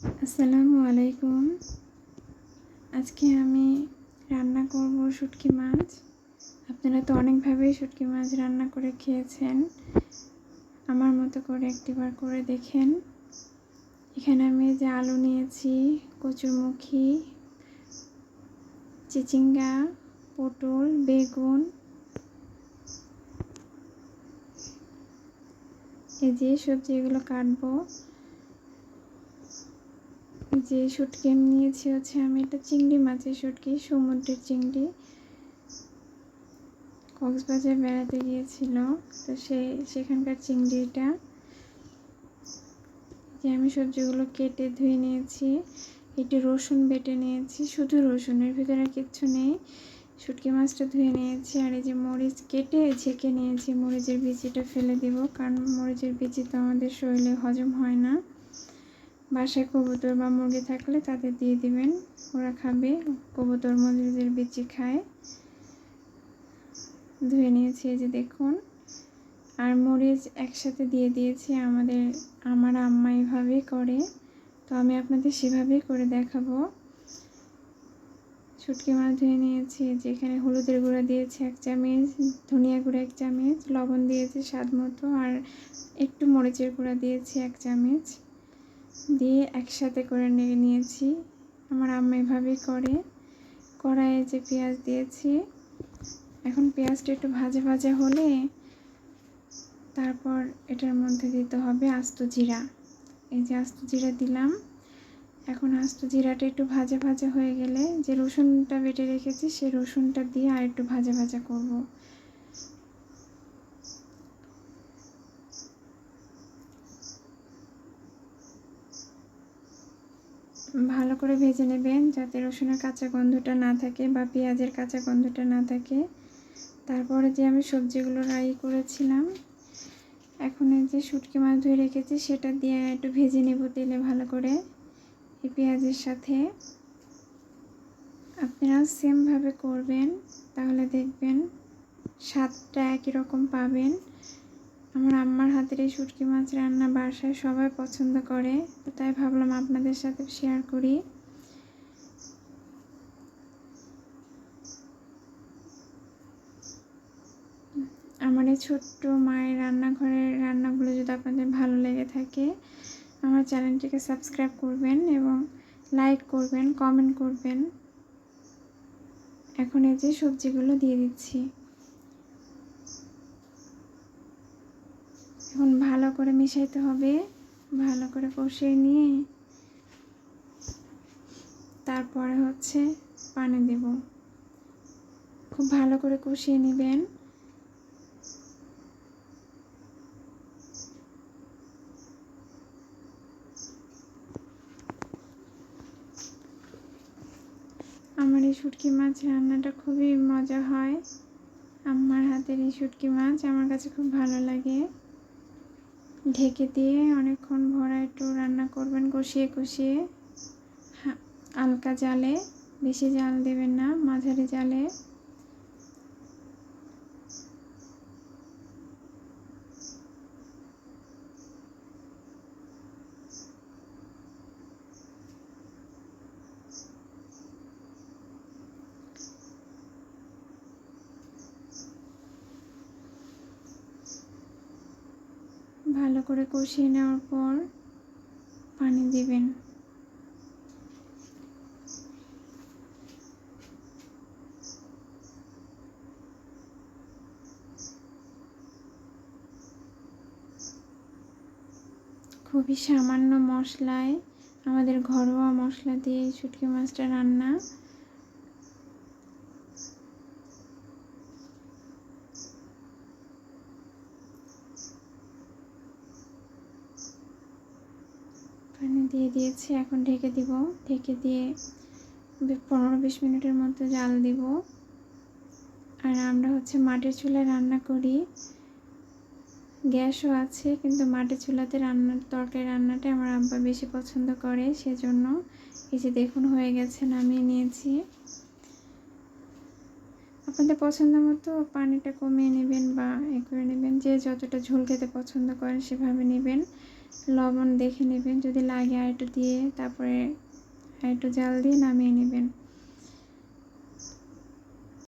আসসালামু আলাইকুম। আজকে আমি রান্না করব শুটকি মাছ। আপনারা তো অনেকভাবেই শুটকি মাছ রান্না করে খেয়েছেন, আমার মতো করে একটিবার করে দেখেন। এখানে আমি যে আলু নিয়েছি, কচুরমুখী, চিচিঙ্গা, পটল, বেগুন, এই যে সবজি এগুলো কাটবো। যে শুটকি আমি নিয়েছি আমি এটা চিংড়ি মাছের শুটকি, সমুদ্রের চিংড়ি। কক্সবাজার বেড়াতে গিয়েছিল, তো সেখানকার চিংড়িটা। যে আমি সবজিগুলো কেটে ধুয়ে নিয়েছি, একটু রসুন বেটে নিয়েছি, শুধু রসুনের ভিতরে কিচ্ছু নেই। শুটকি মাছটা ধুয়ে নিয়েছি, আর এই যে মরিচ কেটে ঝেঁকে নিয়েছি। মরিচের বিচিটা ফেলে দিব, কারণ মরিচের বিচি তো আমাদের শরীরে হজম হয় না। বাসায় কবুতর বা মুরগি থাকলে তাদের দিয়ে দিবেন, ওরা খাবে। কবুতর মরিচের বিচি খায়। ধুয়ে নিয়েছি, এই যে দেখুন। আর মরিচ একসাথে দিয়ে দিয়েছি। আমার আম্মা এভাবেই করে, তো আমি আপনাদের সেভাবেই করে দেখাবো। শুটকি মাছ ধুয়ে নিয়েছি, যেখানে হলুদের গুঁড়া দিয়েছি 1 চামচ, ধনিয়া গুঁড়া 1 চামচ, লবণ দিয়েছি স্বাদ মতো, আর একটু মরিচের গুঁড়া দিয়েছি 1 চামচ, দিয়ে একসাথে করে নেড়ে নিয়েছি। আমার আম্মা এভাবেই করে। কড়াইয়ে যে পেঁয়াজ দিয়েছি, এখন পেঁয়াজটা একটু ভাজা ভাজা হলে তারপর এটার মধ্যে দিতে হবে আস্ত জিরা। এই যে আস্ত জিরা দিলাম। এখন আস্ত জিরাটা একটু ভাজা ভাজা হয়ে গেলে যে রসুনটা বেটে রেখেছি সেই রসুনটা দিয়ে আর একটু ভাজা ভাজা করব। ভালো করে ভেজে নেবেন, যাতে রসুনের কাঁচা গন্ধটা না থাকে বা পেঁয়াজের কাঁচা গন্ধটা না থাকে। তারপরে যে আমি সবজিগুলো রাই করেছিলাম, এখন এই যে শুটকি মাছ ধুয়ে রেখেছি সেটা দিয়ে একটু ভেজে নেব তেলে ভালো করে এই পেঁয়াজের সাথে। আপনারা সেমভাবে করবেন, তাহলে দেখবেন স্বাদটা একই রকম পাবেন। আমার আম্মার হাতের এই শুটকি মাছ রান্না বাসায় সবাই পছন্দ করে, তো তাই ভাবলাম আপনাদের সাথে শেয়ার করি। আমার এই ছোট্ট মায়ের রান্নাঘরের রান্নাগুলো যদি আপনাদের ভালো লেগে থাকে, আমার চ্যানেলটিকে সাবস্ক্রাইব করবেন এবং লাইক করবেন, কমেন্ট করবেন। এখন এই যে সবজিগুলো দিয়ে দিচ্ছি। এখন ভালো করে মিশাইতে হবে, ভালো করে কষিয়ে নিয়ে তারপরে পানি দেব। খুব ভালো করে কষিয়ে নেবেন। আমার এই শুটকি মাছ রান্নাটা খুবই মজা হয়। আম্মার হাতের এই শুটকি মাছ আমার কাছে খুব ভালো লাগে। ঢেকে দিয়ে অনেকক্ষণ ভরা একটু রান্না করবেন, কষিয়ে কষিয়ে, হালকা জালে, বেশি জাল দেবেন না, মাঝারি জালে। ভালো করে কষিয়ে নেওয়ার পর পানি দিবেন। খুবই সামান্য মশলায়, আমাদের ঘরোয়া মশলা দিয়ে এই শুটকি মাছটা রান্না। পানি দিয়ে দিয়েছি, এখন ঢেকে দিব। ঢেকে দিয়ে 15-20 মিনিটের মতো জাল দিব। আর আমরা মাটির চুলায় রান্না করি, গ্যাসও আছে, কিন্তু মাটির চুলাতে তরকারি রান্নাটা আমার আব্বা বেশি পছন্দ করে, সেজন্য এই যে দেখুন হয়ে গেছে, নামিয়ে নিয়েছি। আপনাদের পছন্দ মতো পানিটা কমিয়ে নেবেন বা করে নেবেন, যে যতটা ঝোল খেতে পছন্দ করেন সেভাবে নেবেন। লবণ দেখে নেবেন, যদি লাগে আর একটু দিয়ে তারপরে আর একটু জাল দিয়ে নামিয়ে নেবেন।